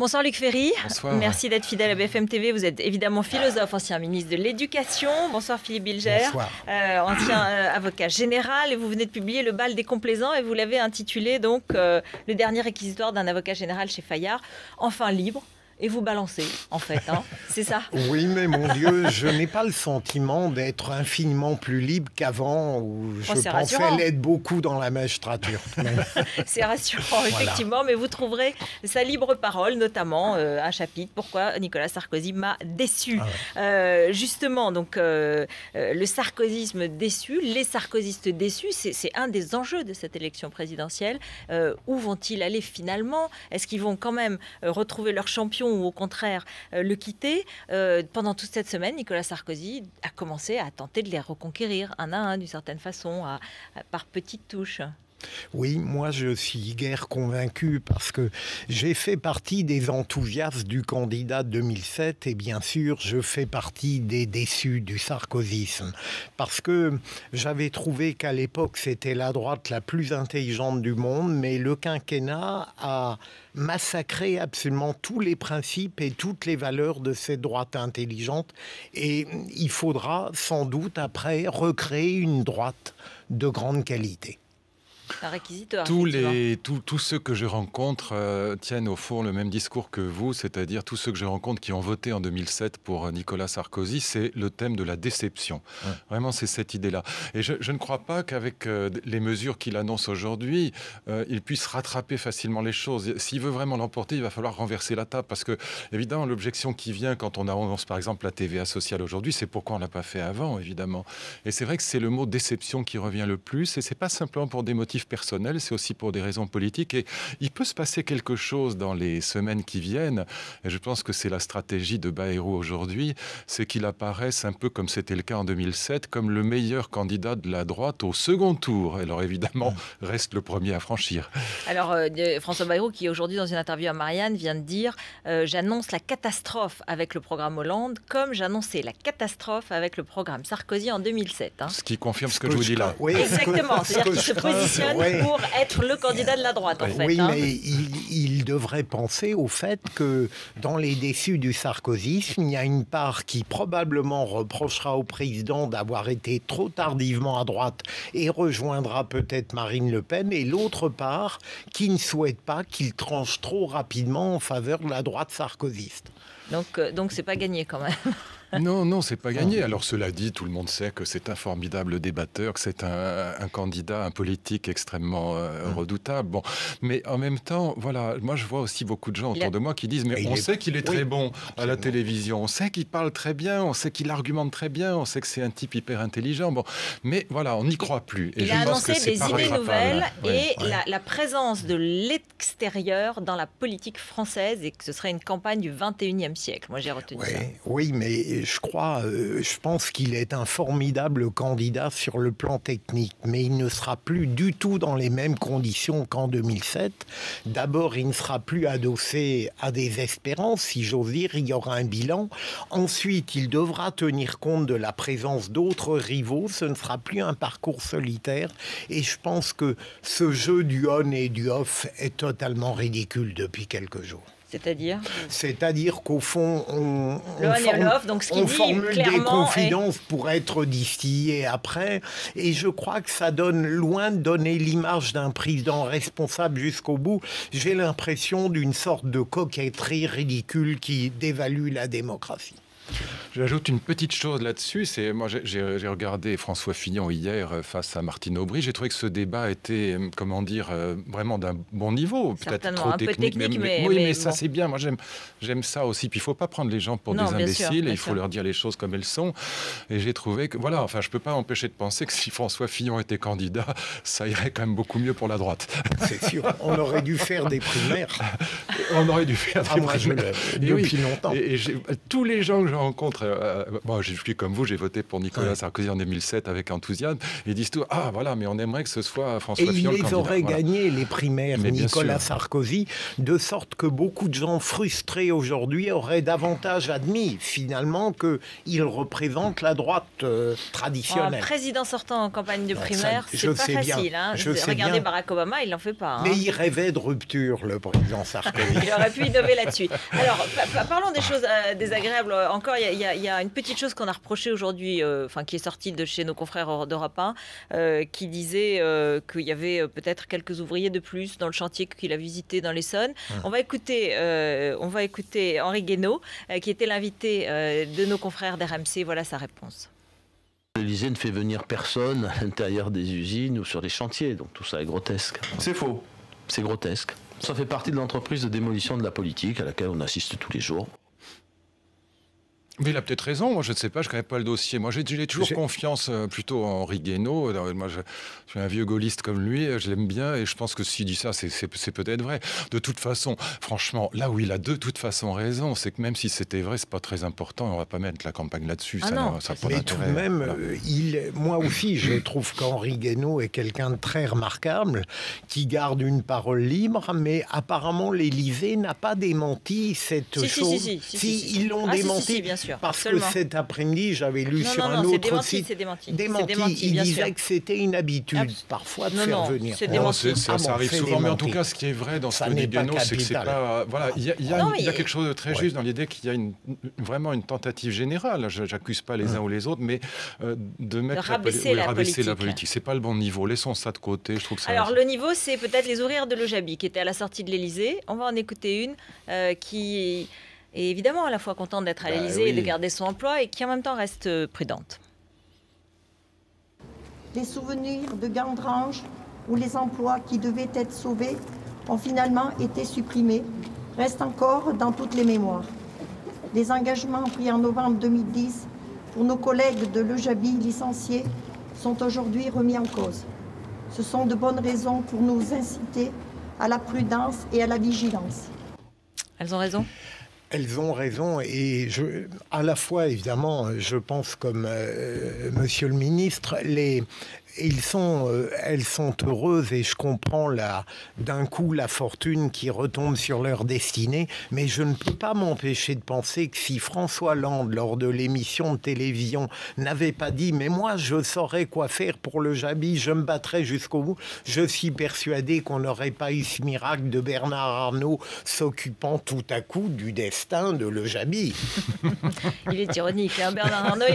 Bonsoir Luc Ferry. Bonsoir. Merci d'être fidèle à BFM TV. Vous êtes évidemment philosophe, ancien ministre de l'Éducation. Bonsoir Philippe Bilger. Bonsoir. Ancien avocat général. Et vous venez de publier Le bal des complaisants et vous l'avez intitulé donc le dernier réquisitoire d'un avocat général chez Fayard. Enfin libre. Et vous balancez, en fait, hein. C'est ça? Oui, mais mon Dieu, je n'ai pas le sentiment d'être infiniment plus libre qu'avant, où je pensais l'être beaucoup dans la magistrature. C'est rassurant, effectivement, mais vous trouverez sa libre parole, notamment un chapitre « Pourquoi Nicolas Sarkozy m'a déçu ». Justement, donc, le sarkozysme déçu, les sarkozystes déçus, c'est un des enjeux de cette élection présidentielle. Où vont-ils aller finalement? Est-ce qu'ils vont quand même retrouver leur champion ou au contraire le quitter? Pendant toute cette semaine, Nicolas Sarkozy a commencé à tenter de les reconquérir un à un d'une certaine façon, par petites touches. Oui, moi je suis guère convaincu parce que j'ai fait partie des enthousiastes du candidat 2007 et bien sûr je fais partie des déçus du sarkozysme parce que j'avais trouvé qu'à l'époque c'était la droite la plus intelligente du monde, mais le quinquennat a massacré absolument tous les principes et toutes les valeurs de cette droite intelligente et il faudra sans doute après recréer une droite de grande qualité. Un réquisitoire. Tous ceux que je rencontre tiennent au fond le même discours que vous, c'est-à-dire tous ceux que je rencontre qui ont voté en 2007 pour Nicolas Sarkozy, c'est le thème de la déception. Ouais. Vraiment, c'est cette idée-là. Et je ne crois pas qu'avec les mesures qu'il annonce aujourd'hui, il puisse rattraper facilement les choses. S'il veut vraiment l'emporter, il va falloir renverser la table parce que, évidemment, l'objection qui vient quand on annonce, par exemple, la TVA sociale aujourd'hui, c'est pourquoi on ne l'a pas fait avant, évidemment. Et c'est vrai que c'est le mot déception qui revient le plus et c'est pas simplement pour des motifs personnel, c'est aussi pour des raisons politiques et il peut se passer quelque chose dans les semaines qui viennent et je pense que c'est la stratégie de Bayrou aujourd'hui, c'est qu'il apparaisse un peu comme c'était le cas en 2007 comme le meilleur candidat de la droite au second tour. Alors évidemment, reste le premier à franchir. Alors François Bayrou qui aujourd'hui dans une interview à Marianne vient de dire j'annonce la catastrophe avec le programme Hollande comme j'annonçais la catastrophe avec le programme Sarkozy en 2007. Hein. Ce qui confirme ce que je vous dis là. Oui, exactement, c'est-à-dire qu'il se positionne pour être le candidat de la droite, en fait. Oui, mais il devrait penser au fait que dans les déçus du sarkozysme, il y a une part qui probablement reprochera au président d'avoir été trop tardivement à droite et rejoindra peut-être Marine Le Pen, et l'autre part qui ne souhaite pas qu'il tranche trop rapidement en faveur de la droite sarkozyste. Donc c'est pas gagné quand même. Non, c'est pas gagné. Alors cela dit, tout le monde sait que c'est un formidable débatteur, que c'est un candidat, un politique extrêmement redoutable. Bon, mais en même temps, voilà, moi je vois aussi beaucoup de gens autour de moi qui disent mais on sait qu'il est très bon à la télévision, on sait qu'il parle très bien, on sait qu'il argumente très bien, on sait que c'est un type hyper intelligent. Bon, mais voilà, on n'y croit plus. Et il a annoncé des idées nouvelles et la présence de l'extérieur dans la politique française et que ce serait une campagne du 21e siècle. Moi j'ai retenu ça. Oui, mais je pense qu'il est un formidable candidat sur le plan technique, mais il ne sera plus du tout dans les mêmes conditions qu'en 2007. D'abord, il ne sera plus adossé à des espérances, si j'ose dire, il y aura un bilan. Ensuite, il devra tenir compte de la présence d'autres rivaux, ce ne sera plus un parcours solitaire, et je pense que ce jeu du on et du off est totalement ridicule depuis quelques jours. C'est-à-dire qu'au fond, on formule des confidences pour être distillées après. Et je crois que ça donne, loin de donner l'image d'un président responsable jusqu'au bout, j'ai l'impression d'une sorte de coquetterie ridicule qui dévalue la démocratie. J'ajoute une petite chose là-dessus, c'est moi j'ai regardé François Fillon hier face à Martine Aubry, j'ai trouvé que ce débat était, comment dire, vraiment d'un bon niveau, peut-être trop technique, mais ça c'est bien, moi j'aime ça aussi, puis il ne faut pas prendre les gens pour des imbéciles, et il faut leur dire les choses comme elles sont, et j'ai trouvé que, voilà, enfin je ne peux pas empêcher de penser que si François Fillon était candidat, ça irait quand même beaucoup mieux pour la droite. C'est sûr, on aurait dû faire des primaires. On aurait dû faire des primaires. Depuis longtemps. Et tous les gens que je rencontre, moi je suis comme vous, j'ai voté pour Nicolas Sarkozy en 2007 avec enthousiasme. Ils disent tout, ah voilà, mais on aimerait que ce soit François Fillon le candidat. Et il les aurait gagné, les primaires, mais Nicolas Sarkozy, de sorte que beaucoup de gens frustrés aujourd'hui auraient davantage admis finalement qu'il représente la droite traditionnelle. Un président sortant en campagne de primaire, c'est pas facile. Hein. Regardez Barack Obama, il n'en fait pas. Hein. Mais il rêvait de rupture, le président Sarkozy. Il aurait pu innover là-dessus. Alors, parlons des choses désagréables. Encore, il y a une petite chose qu'on a reprochée aujourd'hui, qui est sortie de chez nos confrères d'Europe 1, qui disait qu'il y avait peut-être quelques ouvriers de plus dans le chantier qu'il a visité dans l'Essonne. On va écouter Henri Guénaud, qui était l'invité de nos confrères d'RMC. Voilà sa réponse. L'Élysée ne fait venir personne à l'intérieur des usines ou sur les chantiers, donc tout ça est grotesque. C'est faux. C'est grotesque. Ça fait partie de l'entreprise de démolition de la politique à laquelle on assiste tous les jours. Mais il a peut-être raison, moi je ne sais pas, je ne connais pas le dossier. Moi j'ai toujours confiance plutôt en Henri Guénaud. Moi je suis un vieux gaulliste comme lui, je l'aime bien et je pense que s'il dit ça, c'est peut-être vrai. De toute façon, franchement, là où il a de toute façon raison, c'est que même si c'était vrai, c'est pas très important, on ne va pas mettre la campagne là-dessus. Ah non, mais tout de même, moi aussi je trouve qu'Henri Guénaud est quelqu'un de très remarquable, qui garde une parole libre, mais apparemment l'Élysée n'a pas démenti cette chose. Si, ils l'ont démenti. Bien sûr, parce absolument. que cet après-midi, j'avais lu sur un autre site. C'est démenti. Il disait que c'était une habitude parfois de faire venir. Ça arrive souvent, mais en tout cas, ce qui est vrai dans ce que dit Guénaud, c'est que c'est pas. Voilà, il y a quelque chose de très juste dans l'idée qu'il y a vraiment une tentative générale. J'accuse pas les uns ou les autres, mais de rabaisser la politique. C'est pas le bon niveau. Laissons ça de côté. Je trouve que alors le niveau, c'est peut-être les ouvrières de l'Ojabi qui étaient à la sortie de l'Élysée. On va en écouter une qui est évidemment à la fois contente d'être à l'Élysée et de garder son emploi et qui en même temps reste prudente. Les souvenirs de Gandrange où les emplois qui devaient être sauvés ont finalement été supprimés restent encore dans toutes les mémoires. Les engagements pris en novembre 2010 pour nos collègues de l'Ojabi licenciés sont aujourd'hui remis en cause. Ce sont de bonnes raisons pour nous inciter à la prudence et à la vigilance. Elles ont raison. Elles ont raison et à la fois, évidemment, je pense comme Monsieur le ministre, elles sont heureuses et je comprends d'un coup la fortune qui retombe sur leur destinée, mais je ne peux pas m'empêcher de penser que si François Hollande, lors de l'émission de télévision, n'avait pas dit « mais moi je saurais quoi faire pour le Jabi, je me battrai jusqu'au bout », je suis persuadé qu'on n'aurait pas eu ce miracle de Bernard Arnault s'occupant tout à coup du destin de le Jabi. Il est ironique, hein, Bernard Arnault.